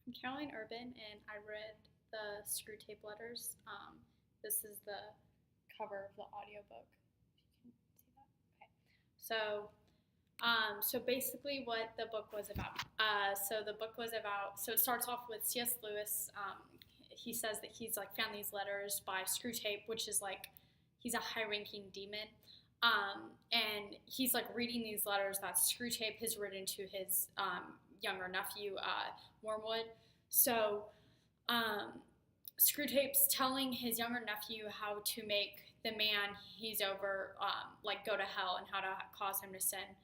I'm Caroline Urban, and I read the Screwtape Letters. This is the cover of the audiobook. If you can see that. Okay. So basically, what the book was about. So it starts off with C.S. Lewis. He says that he's like found these letters by Screwtape, which is like he's a high-ranking demon. And he's like reading these letters that Screwtape has written to his younger nephew, Wormwood. So um, Screwtape's telling his younger nephew how to make the man he's over like go to hell and how to cause him to sin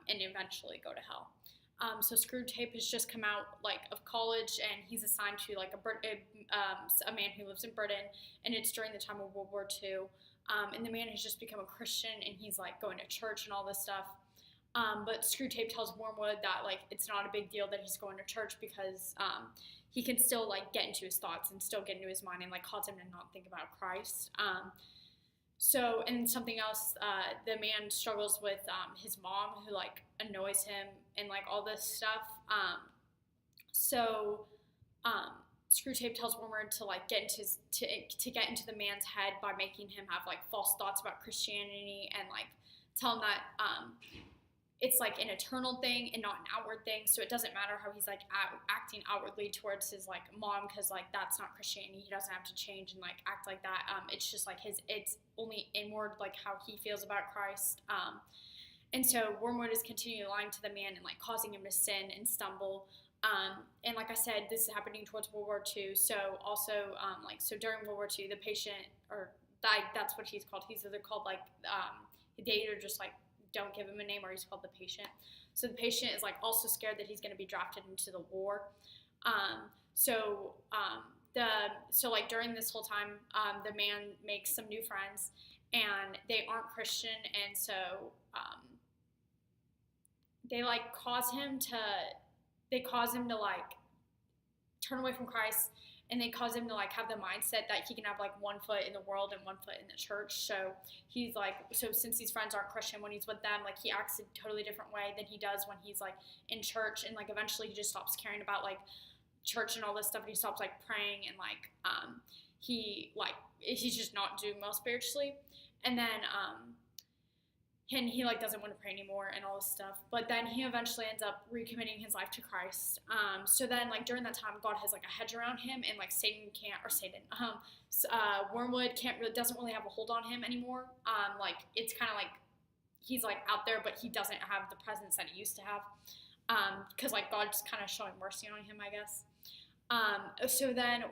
and eventually go to hell. So Screwtape has just come out like of college and he's assigned to like a man who lives in Britain, and it's during the time of World War II. And the man has just become a Christian and he's like going to church and all this stuff. But Screwtape tells Wormwood that like it's not a big deal that he's going to church because he can still like get into his thoughts and still get into his mind and like cause him to not think about Christ. And something else, the man struggles with his mom who like annoys him and like all this stuff. So um, Screwtape tells Wormwood to like get into to get into the man's head by making him have like false thoughts about Christianity and like tell him that it's like an eternal thing and not an outward thing. So it doesn't matter how he's like acting outwardly towards his like mom, because like that's not Christianity. He doesn't have to change and like act like that. It's just like it's only inward, like how he feels about Christ. And so Wormwood is continually lying to the man and like causing him to sin and stumble. And like I said, this is happening towards World War II. So also so during World War II, the patient that's what he's called. He's either called like they either just like don't give him a name or he's called the patient. So the patient is like also scared that he's going to be drafted into the war. So like during this whole time, the man makes some new friends and they aren't Christian, and so they like cause him to like turn away from Christ, and they cause him to like have the mindset that he can have like one foot in the world and one foot in the church. So he's like, so since these friends aren't Christian, when he's with them, like he acts a totally different way than he does when he's like in church. And like eventually he just stops caring about like church and all this stuff, and he stops like praying, and like he's just not doing well spiritually. And then and he like doesn't want to pray anymore and all this stuff. But then he eventually ends up recommitting his life to Christ. So then like during that time, God has like a hedge around him, and like Wormwood doesn't really have a hold on him anymore. Like it's kind of like he's like out there, but he doesn't have the presence that he used to have. Because like God's kind of showing mercy on him, I guess. So then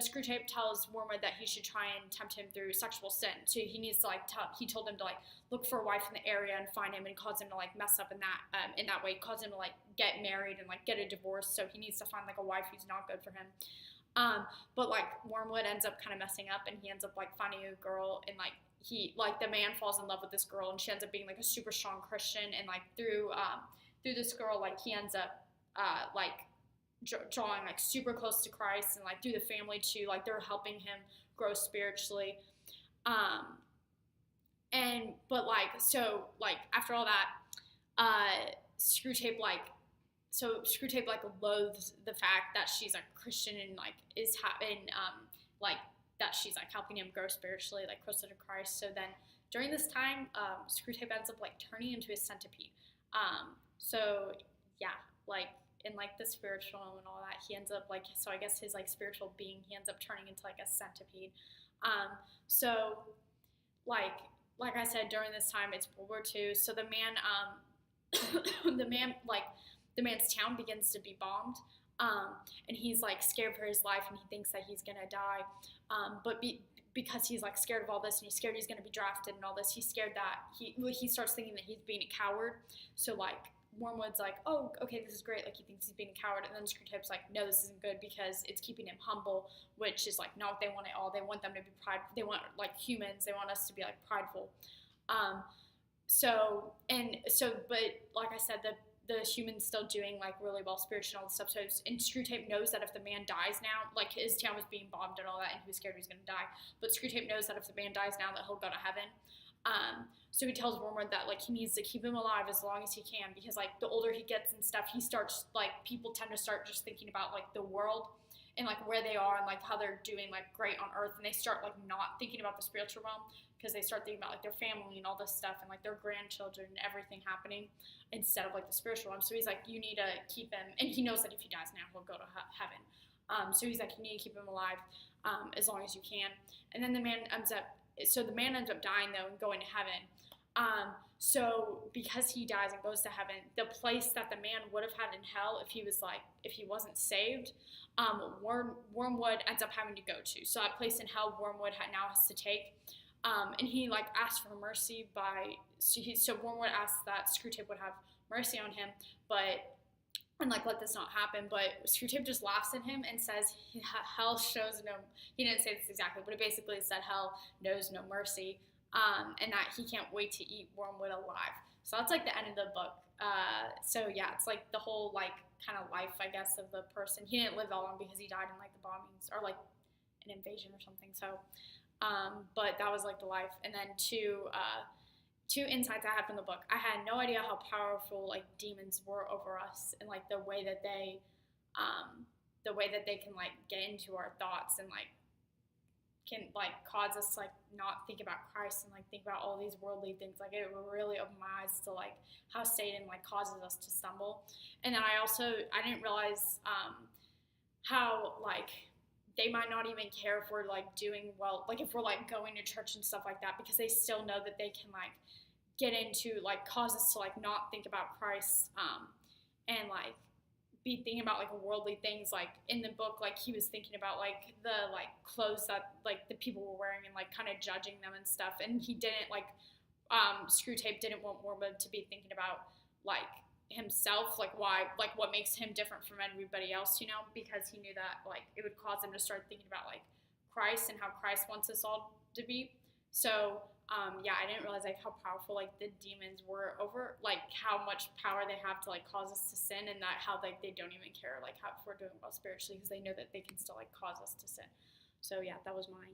Screwtape tells Wormwood that he should try and tempt him through sexual sin. So he needs to like he told him to like look for a wife in the area and find him and cause him to like mess up in that way, cause him to like get married and like get a divorce. So he needs to find like a wife who's not good for him. But like Wormwood ends up kind of messing up, and he ends up like finding a girl, and like the man falls in love with this girl, and she ends up being like a super strong Christian, and like through this girl, like he ends up drawing like super close to Christ, and like through the family too, like they're helping him grow spiritually. But after all that, Screwtape loathes the fact that she's a Christian and like is having like that she's like helping him grow spiritually, like closer to Christ. So then during this time, Screwtape ends up like turning into a centipede. So yeah, like in like the spiritual and all that, he ends up like, so I guess his like spiritual being, he ends up turning into like a centipede. So like I said, during this time it's World War II. So the man the man's town begins to be bombed. And he's like scared for his life, and he thinks that he's gonna die. Because he's like scared of all this, and he's scared he's gonna be drafted and all this, he's scared that he starts thinking that he's being a coward. So like Wormwood's like, oh, okay, this is great. Like he thinks he's being a coward, and then Screwtape's like, no, this isn't good because it's keeping him humble, which is like not what they want at all. They want them to be They want like humans. They want us to be like prideful. But like I said, the human's still doing like really well spiritually and all this stuff. And Screwtape knows that if the man dies now, like his town was being bombed and all that, and he was scared he was gonna die. But Screwtape knows that if the man dies now, that he'll go to heaven. So he tells Wormwood that like he needs to keep him alive as long as he can, because like the older he gets and stuff, he starts like people tend to start just thinking about like the world and like where they are and like how they're doing like great on Earth, and they start like not thinking about the spiritual realm because they start thinking about like their family and all this stuff and like their grandchildren and everything happening instead of like the spiritual realm. So he's like, you need to keep him, and he knows that if he dies now, he'll go to heaven. So he's like, you need to keep him alive as long as you can. And then the man ends up dying though and going to heaven. So because he dies and goes to heaven, the place that the man would have had in hell if he wasn't saved, Wormwood ends up having to go to. So that place in hell, Wormwood now has to take. And he like asks for mercy so Wormwood asks that Screwtape would have mercy on him, and like let this not happen. But Screwtape just laughs at him and says hell shows no. He didn't say this exactly, but it basically said hell knows no mercy, and that he can't wait to eat Wormwood alive. So that's like the end of the book. So yeah, it's like the whole like kind of life, I guess, of the person. He didn't live that long because he died in like the bombings or like an invasion or something. So, but that was like the life. And then two insights I had from the book. I had no idea how powerful like demons were over us, and like the way that they can like get into our thoughts and like can like cause us to like not think about Christ and like think about all these worldly things. Like it really opened my eyes to like how Satan like causes us to stumble. And then I didn't realize how like they might not even care if we're like doing well, like if we're like going to church and stuff like that, because they still know that they can like get into like cause us to like not think about Christ, and like be thinking about like worldly things. Like in the book, like he was thinking about like the like clothes that like the people were wearing and like kind of judging them and stuff. And he didn't like Screwtape didn't want Wormwood to be thinking about like himself, like why, like what makes him different from everybody else, you know, because he knew that like it would cause him to start thinking about like Christ and how Christ wants us all to be. So yeah, I didn't realize like how powerful like the demons were over, like how much power they have to like cause us to sin, and that how like they don't even care like how if we're doing well spiritually, because they know that they can still like cause us to sin. So yeah, that was my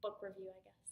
book review, I guess.